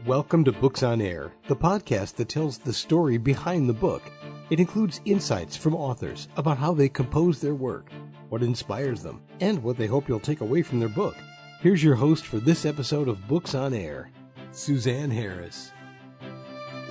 Welcome to Books on Air, the podcast that tells the story behind the book. It includes insights from authors about how they compose their work, what inspires them, and what they hope you'll take away from their book. Here's your host for this episode of Books on Air, Suzanne Harris.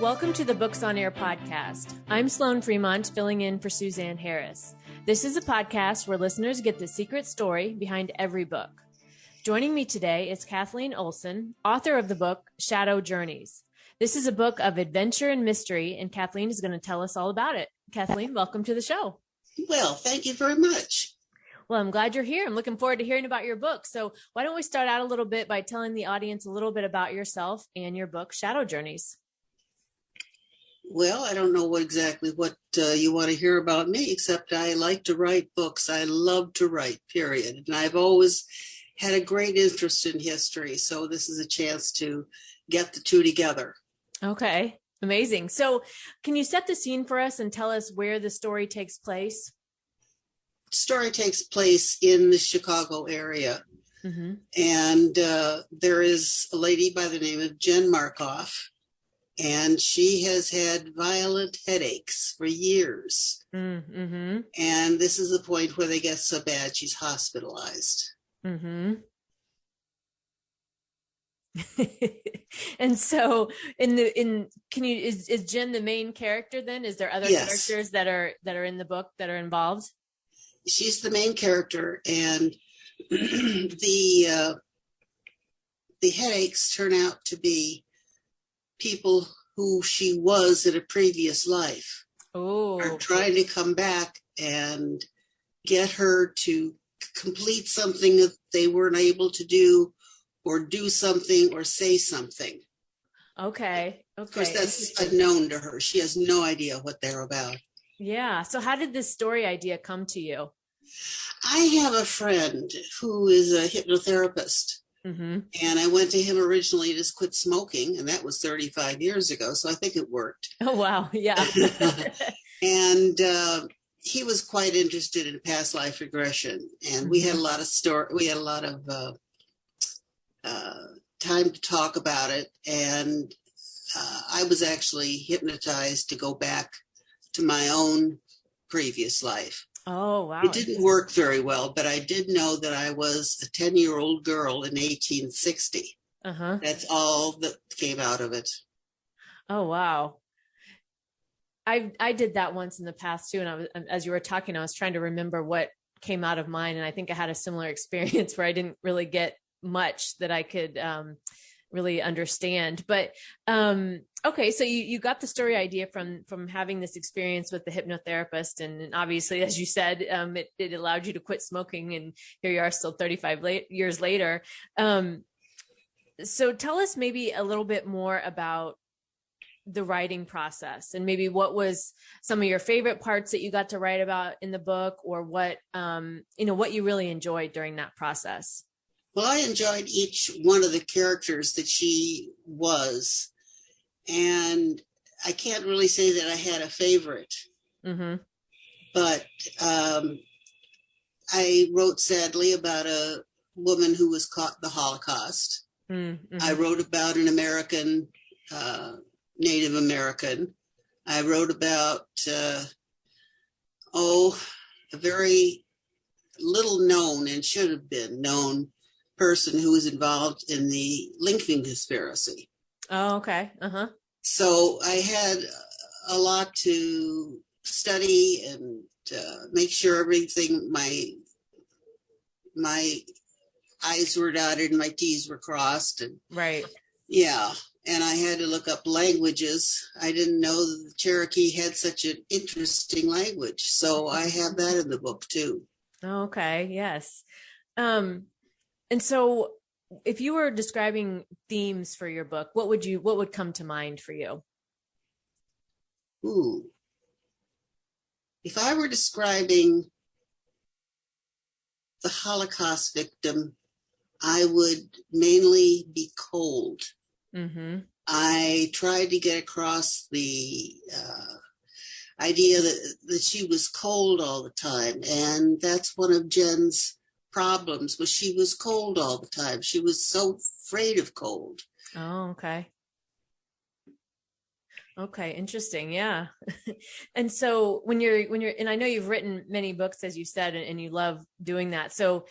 Welcome to the Books on Air podcast. I'm Sloan Fremont, filling in for Suzanne Harris. This is a podcast where listeners get the secret story behind every book. Joining me today is Kathleen Olson, author of the book Shadow Journeys. This is a book of adventure and mystery, and Kathleen is going to tell us all about it. Kathleen, welcome to the show. Well, thank you very much. Well, I'm glad you're here. I'm looking forward to hearing about your book. So why don't we start out a little bit by telling the audience a little bit about yourself and your book, Shadow Journeys. Well, I don't know exactly what you want to hear about me, except I like to write books. I love to write, period. And I've always had a great interest in history. So this is a chance to get the two together. Okay, amazing. So can you set the scene for us and tell us where the story takes place? The story takes place in the Chicago area. Mm-hmm. And there is a lady by the name of Jen Markoff. And she has had violent headaches for years. Mm-hmm. And this is the point where they get so bad she's hospitalized. Mm-hmm. And so is Jen the main character then? Is there other characters that are in the book that are involved? She's the main character, and the headaches turn out to be people who she was in a previous life. Are trying to come back and get her to complete something that they weren't able to do, or do something, or say something. Okay. Of course, that's unknown to her. She has no idea what they're about. Yeah. So how did this story idea come to you? I have a friend who is a hypnotherapist. Mm-hmm. And I went to him originally to quit smoking, and that was 35 years ago, so I think it worked. Oh, wow. Yeah. And he was quite interested in past life regression, and we had a lot of time to talk about it, and I was actually hypnotized to go back to my own previous life. Oh, wow. It didn't work very well, but I did know that I was a 10-year-old girl in 1860. Uh-huh. That's all that came out of it. Oh, wow. I did that once in the past too. And as you were talking, I was trying to remember what came out of mine. And I think I had a similar experience where I didn't really get much that I could really understand. But okay, so you got the story idea from having this experience with the hypnotherapist, and obviously, as you said, it allowed you to quit smoking, and here you are still 35 years later. So tell us maybe a little bit more about the writing process, and maybe what was some of your favorite parts that you got to write about in the book, or what what you really enjoyed during that process. Well, I enjoyed each one of the characters that she was, and I can't really say that I had a favorite. Mm-hmm. But I wrote sadly about a woman who was caught in the Holocaust. Mm-hmm. I wrote about an American, Native American. I wrote about, a very little known and should have been known person who was involved in the Lincoln conspiracy. Oh, okay. Uh-huh. So I had a lot to study and make sure everything, my I's were dotted and my T's were crossed. And right. Yeah. And I had to look up languages. I didn't know that the Cherokee had such an interesting language. So I have that in the book too. Okay. Yes. And so if you were describing themes for your book, what would come to mind for you? Ooh. If I were describing the Holocaust victim, I would mainly be cold. Mm-hmm. I tried to get across the idea that she was cold all the time. And that's one of Jen's problems, was she was cold all the time. She was so afraid of cold. Oh, okay. Okay, interesting. Yeah. And so when you're, and I know you've written many books, as you said, and you love doing that. So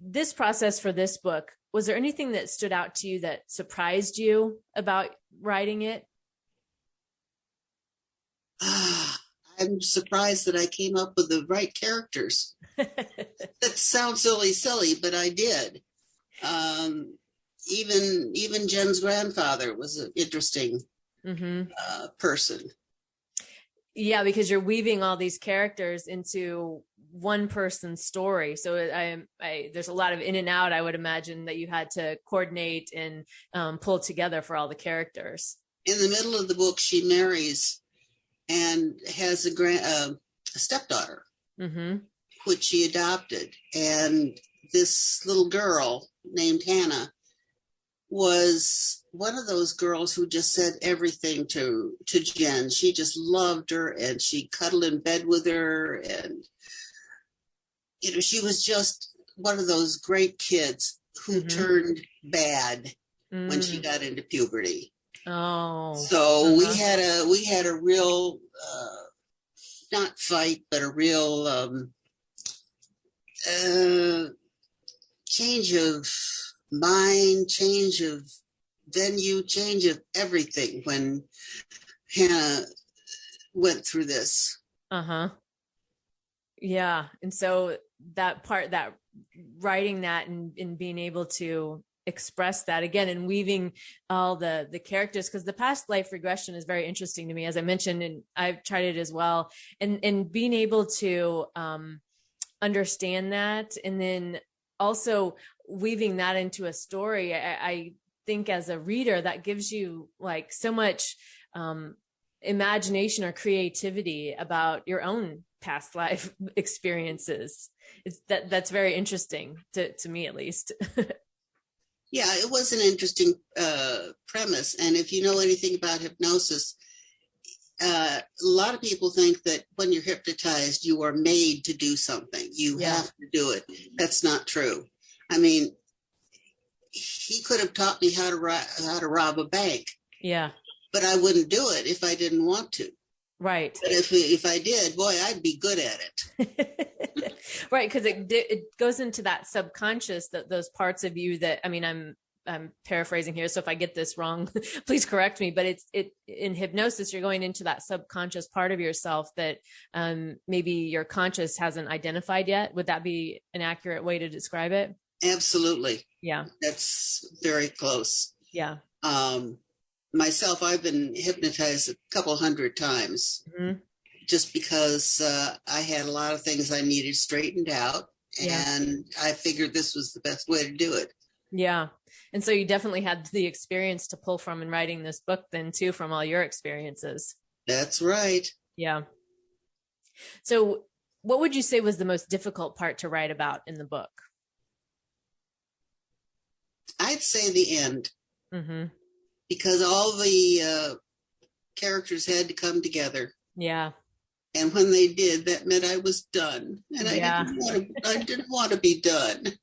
this process for this book, was there anything that stood out to you that surprised you about writing it? I'm surprised that I came up with the right characters. That sounds really silly, but I did. Even Jen's grandfather was an interesting person. Yeah, because you're weaving all these characters into one person's story. So there's a lot of in and out, I would imagine, that you had to coordinate and pull together for all the characters. In the middle of the book, she marries and has a stepdaughter, which she adopted. And this little girl named Hannah was one of those girls who just said everything to Jen. She just loved her, and she cuddled in bed with her. And, she was just one of those great kids who turned bad when she got into puberty. Oh, so we had a real, not fight, but a real change of mind, change of venue, change of everything when Hannah went through this. Yeah. And so that part, that writing that and being able to express that again and weaving all the characters, because the past life regression is very interesting to me, as I mentioned, and I've tried it as well. And being able to understand that, and then also weaving that into a story, I think as a reader, that gives you like so much imagination or creativity about your own past life experiences. That's very interesting to me, at least. Yeah, it was an interesting premise. And if you know anything about hypnosis, a lot of people think that when you're hypnotized, you are made to do something. You have to do it. That's not true. I mean, he could have taught me how to rob a bank. Yeah. But I wouldn't do it if I didn't want to. Right. But if I did, boy, I'd be good at it. Right, because it goes into that subconscious, those parts of you that, I mean, I'm paraphrasing here, so if I get this wrong, please correct me. But it in hypnosis, you're going into that subconscious part of yourself that maybe your conscious hasn't identified yet. Would that be an accurate way to describe it? Absolutely. Yeah, that's very close. Yeah. Myself, I've been hypnotized a couple hundred times, just because I had a lot of things I needed straightened out, and I figured this was the best way to do it. Yeah. And so you definitely had the experience to pull from in writing this book then too, from all your experiences. That's right. Yeah. So what would you say was the most difficult part to write about in the book? I'd say the end. Because all the characters had to come together. Yeah. And when they did, that meant I was done. And I didn't want to be done.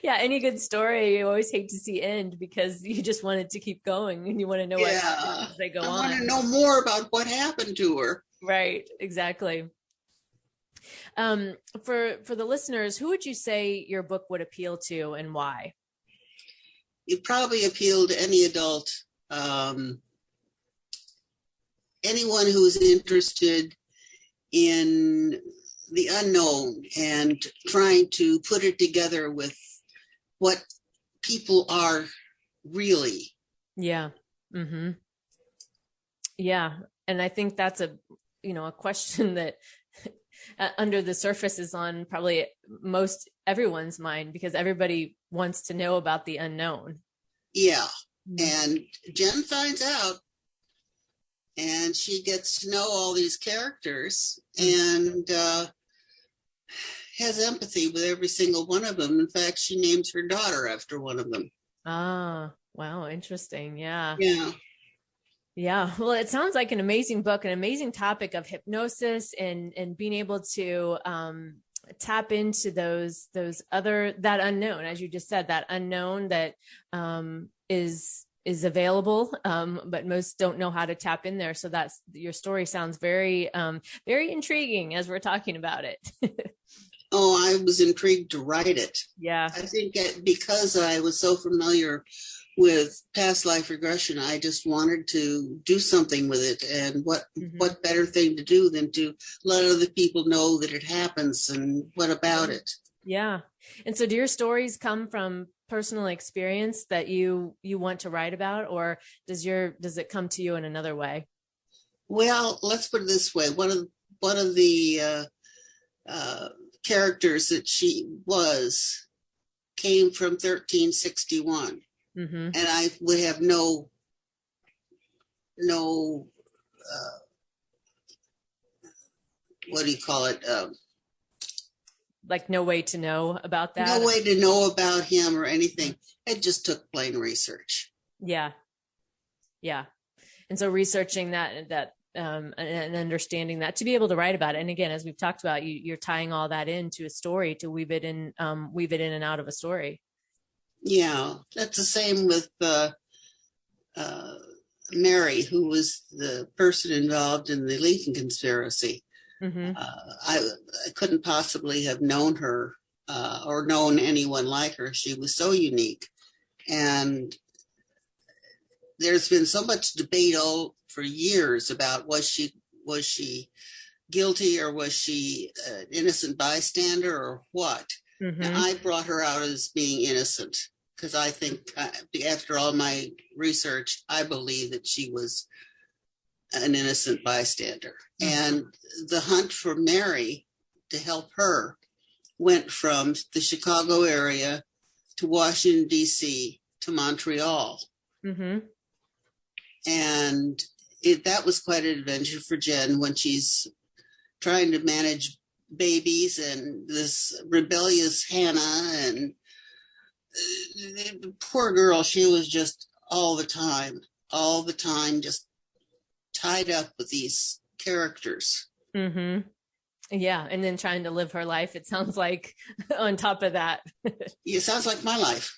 Yeah, any good story, you always hate to see end, because you just want it to keep going and you want to know what happens as they go on. I want to know more about what happened to her. Right, exactly. For the listeners, who would you say your book would appeal to and why? It probably appealed to any adult, anyone who's interested in the unknown and trying to put it together with what people are really. Yeah. Yeah. And I think that's a question that under the surface is on probably most everyone's mind, because everybody wants to know about the unknown. Yeah. And Jen finds out, and she gets to know all these characters and has empathy with every single one of them. In fact, she names her daughter after one of them. Ah, wow. Interesting. Yeah. Yeah. Yeah. Well, it sounds like an amazing book, an amazing topic of hypnosis and being able to tap into that unknown, as you just said, that unknown that is available, but most don't know how to tap in there. So that's, your story sounds very, very intriguing as we're talking about it. Oh, I was intrigued to write it. Yeah. I think because I was so familiar with past life regression, I just wanted to do something with it. And what better thing to do than to let other people know that it happens, and what about it? Yeah. And so do your stories come from personal experience that you want to write about, or does it come to you in another way? Well, let's put it this way. One of the characters that she came from 1361. And I would have no what do you call it? Like no way to know about that? No way to know about him or anything. It just took plain research. Yeah. Yeah. And so researching that and understanding that to be able to write about it. And again, as we've talked about, you're tying all that into a story to weave it in and out of a story. Yeah. That's the same with Mary, who was the person involved in the Lincoln conspiracy. I couldn't possibly have known her or known anyone like her. She was so unique. And there's been so much debate for years about was she guilty, or was she an innocent bystander, or what? And I brought her out as being innocent, because I think after all my research, I believe that she was an innocent bystander. And the hunt for Mary to help her went from the Chicago area to Washington, D.C. to Montreal. And that was quite an adventure for Jen when she's trying to manage babies and this rebellious Hannah. And the poor girl, she was just all the time, just tied up with these characters. Yeah. And then trying to live her life, it sounds like, on top of that. It sounds like my life.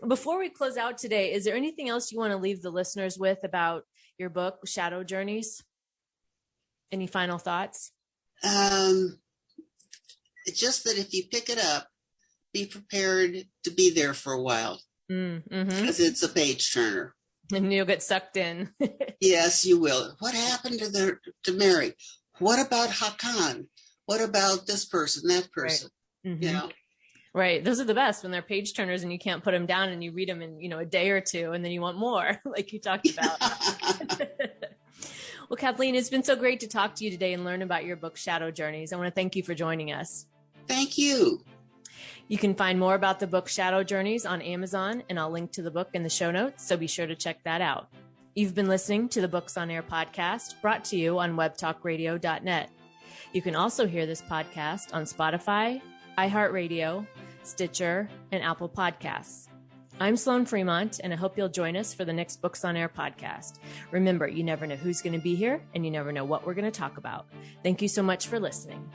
Before we close out today, is there anything else you want to leave the listeners with about your book, Shadow Journeys? Any final thoughts? It's just that if you pick it up, be prepared to be there for a while, because it's a page turner. And you'll get sucked in. Yes, you will. What happened to Mary? What about Hakan? What about this person, that person? Right. Right. Those are the best when they're page turners and you can't put them down and you read them in, a day or two, and then you want more, like you talked about. Well, Kathleen, it's been so great to talk to you today and learn about your book, Shadow Journeys. I want to thank you for joining us. Thank you. You can find more about the book Shadow Journeys on Amazon, and I'll link to the book in the show notes, so be sure to check that out. You've been listening to the Books on Air podcast, brought to you on webtalkradio.net. You can also hear this podcast on Spotify, iHeartRadio, Stitcher, and Apple Podcasts. I'm Sloan Fremont, and I hope you'll join us for the next Books on Air podcast. Remember, you never know who's going to be here, and you never know what we're going to talk about. Thank you so much for listening.